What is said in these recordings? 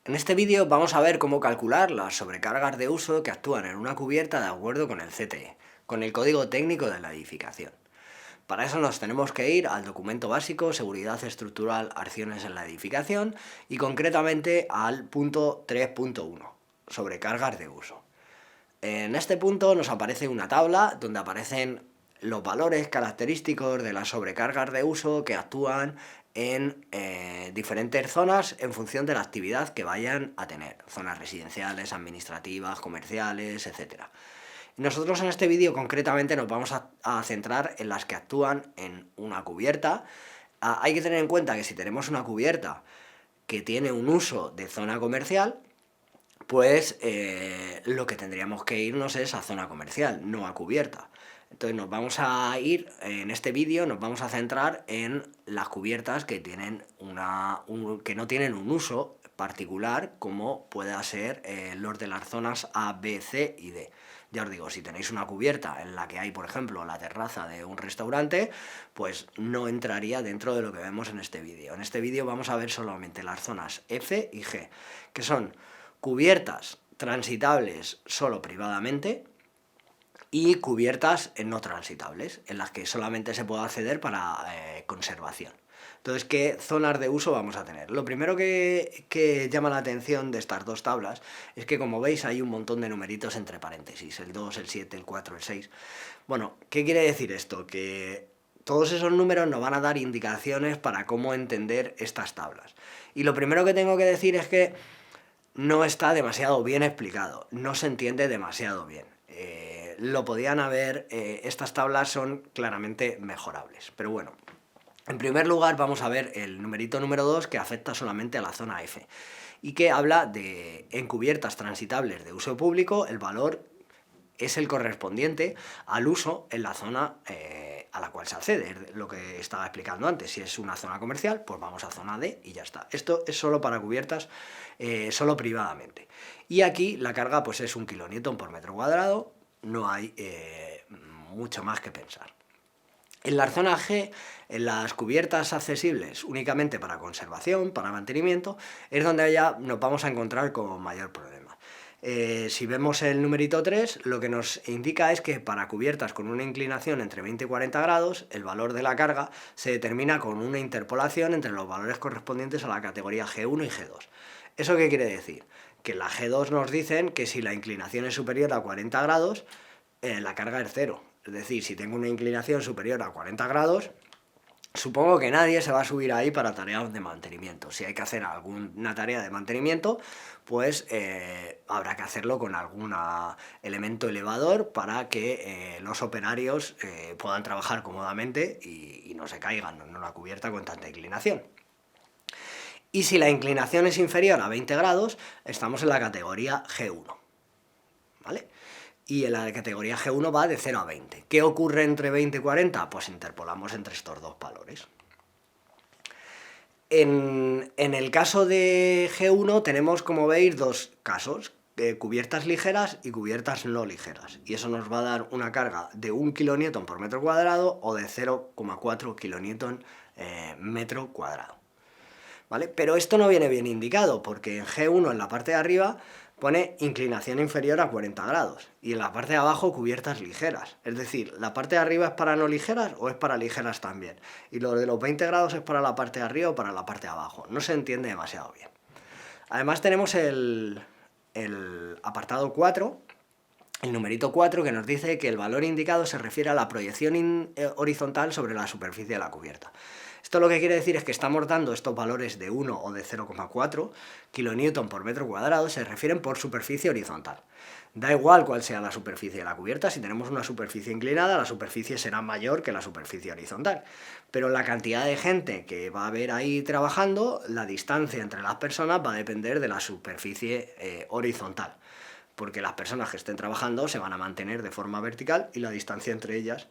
En este vídeo vamos a ver cómo calcular las sobrecargas de uso que actúan en una cubierta de acuerdo con el CTE, con el código técnico de la edificación. Para eso nos tenemos que ir al documento básico Seguridad Estructural Acciones en la Edificación y concretamente al punto 3.1, sobrecargas de uso. En este punto nos aparece una tabla donde aparecen los valores característicos de las sobrecargas de uso que actúan en diferentes zonas en función de la actividad que vayan a tener, zonas residenciales, administrativas, comerciales, etc. Nosotros en este vídeo concretamente nos vamos a centrar en las que actúan en una cubierta. Hay que tener en cuenta que si tenemos una cubierta que tiene un uso de zona comercial, pues lo que tendríamos que irnos es a zona comercial, no a cubierta. Entonces nos vamos a ir, en este vídeo nos vamos a centrar en las cubiertas que tienen que no tienen un uso particular, como pueda ser los de las zonas A, B, C y D. Ya os digo, si tenéis una cubierta en la que hay, por ejemplo, la terraza de un restaurante, pues no entraría dentro de lo que vemos en este vídeo. En este vídeo vamos a ver solamente las zonas F y G, que son cubiertas transitables solo privadamente y cubiertas no transitables, en las que solamente se puede acceder para conservación. Entonces, ¿qué zonas de uso vamos a tener? Lo primero que llama la atención de estas dos tablas es que, como veis, hay un montón de numeritos entre paréntesis, el 2, el 7, el 4, el 6. Bueno, ¿qué quiere decir esto? Que todos esos números nos van a dar indicaciones para cómo entender estas tablas. Y lo primero que tengo que decir es que no está demasiado bien explicado, no se entiende demasiado bien. Lo podían haber, estas tablas son claramente mejorables, pero bueno. En primer lugar vamos a ver el numerito número 2, que afecta solamente a la zona F y que habla de encubiertas transitables de uso público. El valor es el correspondiente al uso en la zona a la cual se accede, es lo que estaba explicando antes. Si es una zona comercial, pues vamos a zona D y ya está. Esto es solo para cubiertas, solo privadamente. Y aquí la carga pues es 1 kN por metro cuadrado, no hay mucho más que pensar. En la zona G, en las cubiertas accesibles únicamente para conservación, para mantenimiento, es donde ya nos vamos a encontrar con mayor problema. Si vemos el numerito 3, lo que nos indica es que para cubiertas con una inclinación entre 20 y 40 grados, el valor de la carga se determina con una interpolación entre los valores correspondientes a la categoría G1 y G2. ¿Eso qué quiere decir? Que en la G2 nos dicen que si la inclinación es superior a 40 grados, la carga es cero. Es decir, si tengo una inclinación superior a 40 grados, supongo que nadie se va a subir ahí para tareas de mantenimiento. Si hay que hacer alguna tarea de mantenimiento, pues habrá que hacerlo con algún elemento elevador para que los operarios puedan trabajar cómodamente y no se caigan en una cubierta con tanta inclinación. Y si la inclinación es inferior a 20 grados, estamos en la categoría G1, ¿vale? Y en la categoría G1 va de 0 a 20. ¿Qué ocurre entre 20 y 40? Pues interpolamos entre estos dos valores. En el caso de G1 tenemos, como veis, dos casos, cubiertas ligeras y cubiertas no ligeras. Y eso nos va a dar una carga de 1 kN por metro cuadrado o de 0,4 kN metro cuadrado. ¿Vale? Pero esto no viene bien indicado, porque en G1, en la parte de arriba, pone inclinación inferior a 40 grados y en la parte de abajo cubiertas ligeras. Es decir, ¿la parte de arriba es para no ligeras o es para ligeras también? Y lo de los 20 grados es para la parte de arriba o para la parte de abajo. No se entiende demasiado bien. Además tenemos el apartado 4, el numerito 4, que nos dice que el valor indicado se refiere a la proyección horizontal sobre la superficie de la cubierta. Esto lo que quiere decir es que estamos dando estos valores de 1 o de 0,4 kN por metro cuadrado, se refieren por superficie horizontal. Da igual cuál sea la superficie de la cubierta, si tenemos una superficie inclinada, la superficie será mayor que la superficie horizontal. Pero la cantidad de gente que va a haber ahí trabajando, la distancia entre las personas va a depender de la superficie horizontal. Porque las personas que estén trabajando se van a mantener de forma vertical y la distancia entre ellas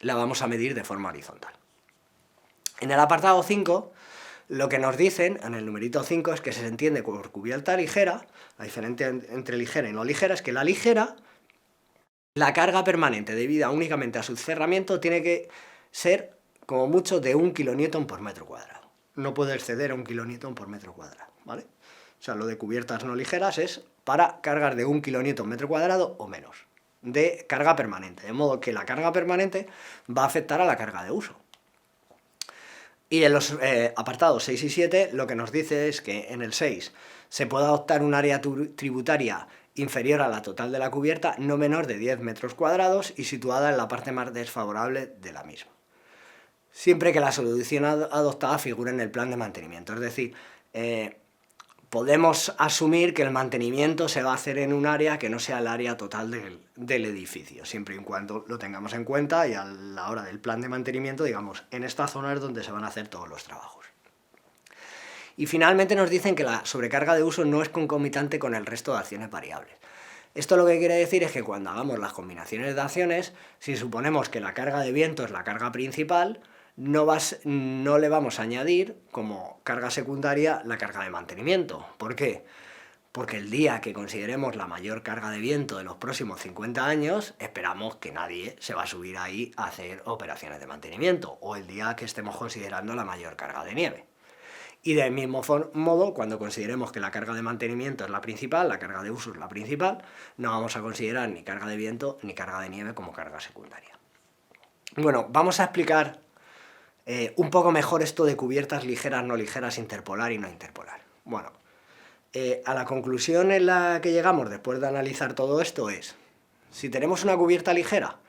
la vamos a medir de forma horizontal. En el apartado 5, lo que nos dicen, en el numerito 5, es que se entiende por cubierta ligera, la diferencia entre ligera y no ligera es que la ligera, la carga permanente debida únicamente a su cerramiento tiene que ser como mucho de 1 kN por metro cuadrado. No puede exceder a 1 kN por metro cuadrado, ¿vale? O sea, lo de cubiertas no ligeras es para cargas de 1 kN metro cuadrado o menos, de carga permanente. De modo que la carga permanente va a afectar a la carga de uso. Y en los apartados 6 y 7 lo que nos dice es que en el 6 se puede adoptar un área tributaria inferior a la total de la cubierta, no menor de 10 metros cuadrados y situada en la parte más desfavorable de la misma, siempre que la solución adoptada figure en el plan de mantenimiento. Es decir, podemos asumir que el mantenimiento se va a hacer en un área que no sea el área total del edificio, siempre y cuando lo tengamos en cuenta y a la hora del plan de mantenimiento, digamos, en esta zona es donde se van a hacer todos los trabajos. Y finalmente nos dicen que la sobrecarga de uso no es concomitante con el resto de acciones variables. Esto lo que quiere decir es que cuando hagamos las combinaciones de acciones, si suponemos que la carga de viento es la carga principal, no le vamos a añadir como carga secundaria la carga de mantenimiento. ¿Por qué? Porque el día que consideremos la mayor carga de viento de los próximos 50 años, esperamos que nadie se va a subir ahí a hacer operaciones de mantenimiento, o el día que estemos considerando la mayor carga de nieve. Y del mismo modo, cuando consideremos que la carga de mantenimiento es la principal, la carga de uso es la principal, no vamos a considerar ni carga de viento ni carga de nieve como carga secundaria. Bueno, vamos a explicar un poco mejor esto de cubiertas ligeras, no ligeras, interpolar y no interpolar. Bueno, a la conclusión en la que llegamos después de analizar todo esto es, si tenemos una cubierta ligera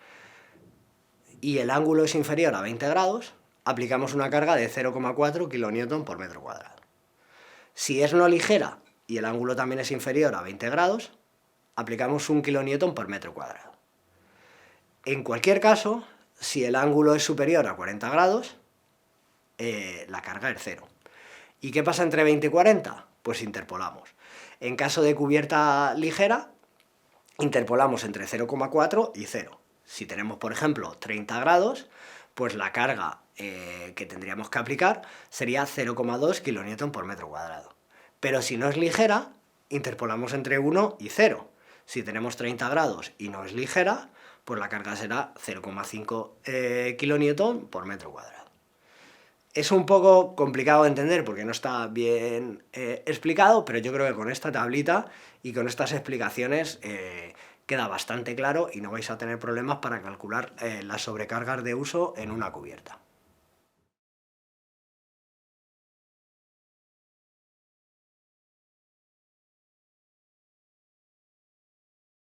y el ángulo es inferior a 20 grados, aplicamos una carga de 0,4 kN por metro cuadrado. Si es no ligera y el ángulo también es inferior a 20 grados, aplicamos 1 kN por metro cuadrado. En cualquier caso, si el ángulo es superior a 40 grados, la carga es 0. ¿Y qué pasa entre 20 y 40? Pues interpolamos. En caso de cubierta ligera, interpolamos entre 0,4 y 0. Si tenemos, por ejemplo, 30 grados, pues la carga que tendríamos que aplicar sería 0,2 kN por metro cuadrado. Pero si no es ligera, interpolamos entre 1 y 0. Si tenemos 30 grados y no es ligera, pues la carga será 0,5 kN por metro cuadrado. Es un poco complicado de entender porque no está bien explicado, pero yo creo que con esta tablita y con estas explicaciones queda bastante claro y no vais a tener problemas para calcular las sobrecargas de uso en una cubierta.